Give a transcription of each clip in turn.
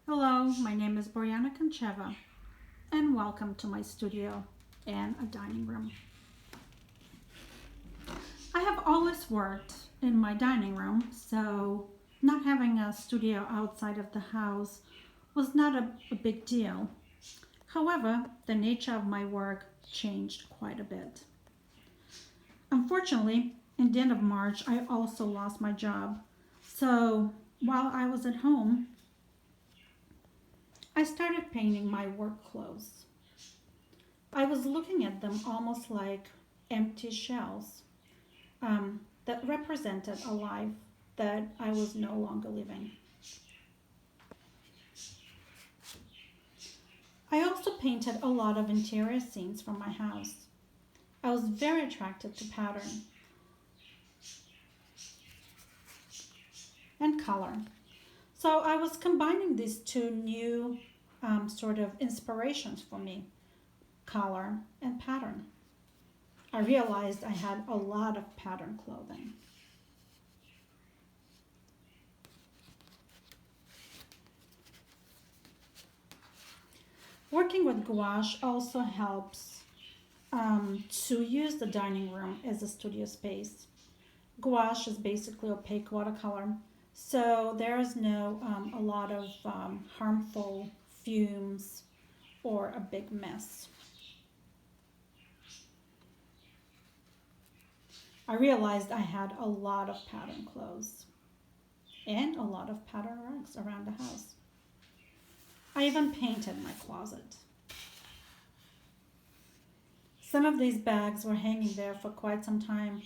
Hello, my name is Boriana Kantcheva, and welcome to my studio and a dining room. I have always worked in my dining room, so not having a studio outside of the house was not a big deal. However, the nature of my work changed quite a bit. Unfortunately, in the end of March, I also lost my job. So while I was at home, I started painting my work clothes. I was looking at them almost like empty shells that represented a life that I was no longer living. I also painted a lot of interior scenes from my house. I was very attracted to pattern and color. So I was combining these two new sort of inspirations for me, color and pattern. I realized I had a lot of pattern clothing. Working with gouache also helps to use the dining room as a studio space. Gouache is basically opaque watercolor, so there is no a lot of harmful fumes or a big mess. I realized I had a lot of pattern clothes and a lot of pattern rugs around the house. I even painted my closet. Some of these bags were hanging there for quite some time,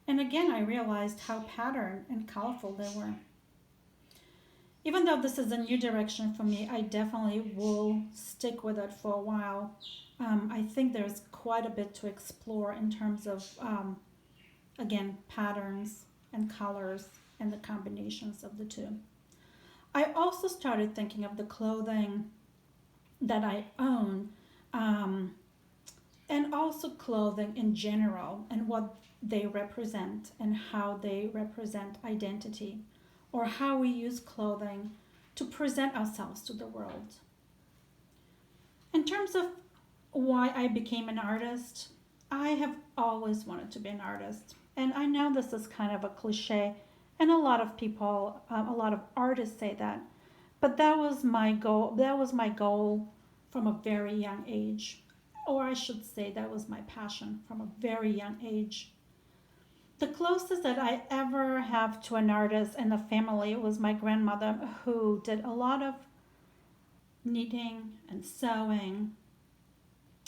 and again I realized how patterned and colorful they were. Even though this is a new direction for me, I definitely will stick with it for a while. I think there's quite a bit to explore in terms of, again, patterns and colors and the combinations of the two. I also started thinking of the clothing that I own, and also clothing in general and what they represent and how they represent identity, or how we use clothing to present ourselves to the world. In terms of why I became an artist, I have always wanted to be an artist. And I know this is kind of a cliche, and a lot of people, a lot of artists say that. But that was my goal. That was my goal from a very young age. Or I should say, that was my passion from a very young age. The closest that I ever have to an artist in the family was my grandmother, who did a lot of knitting and sewing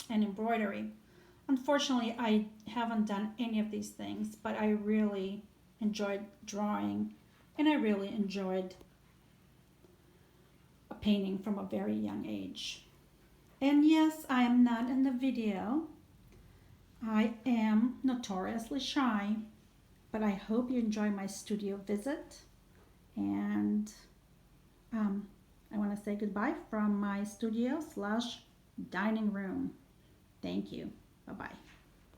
and embroidery. Unfortunately, I haven't done any of these things, but I really enjoyed drawing and I really enjoyed painting from a very young age. And yes, I am not in the video. I am notoriously shy, but I hope you enjoy my studio visit. And I want to say goodbye from my studio/dining room. Thank you. Bye bye.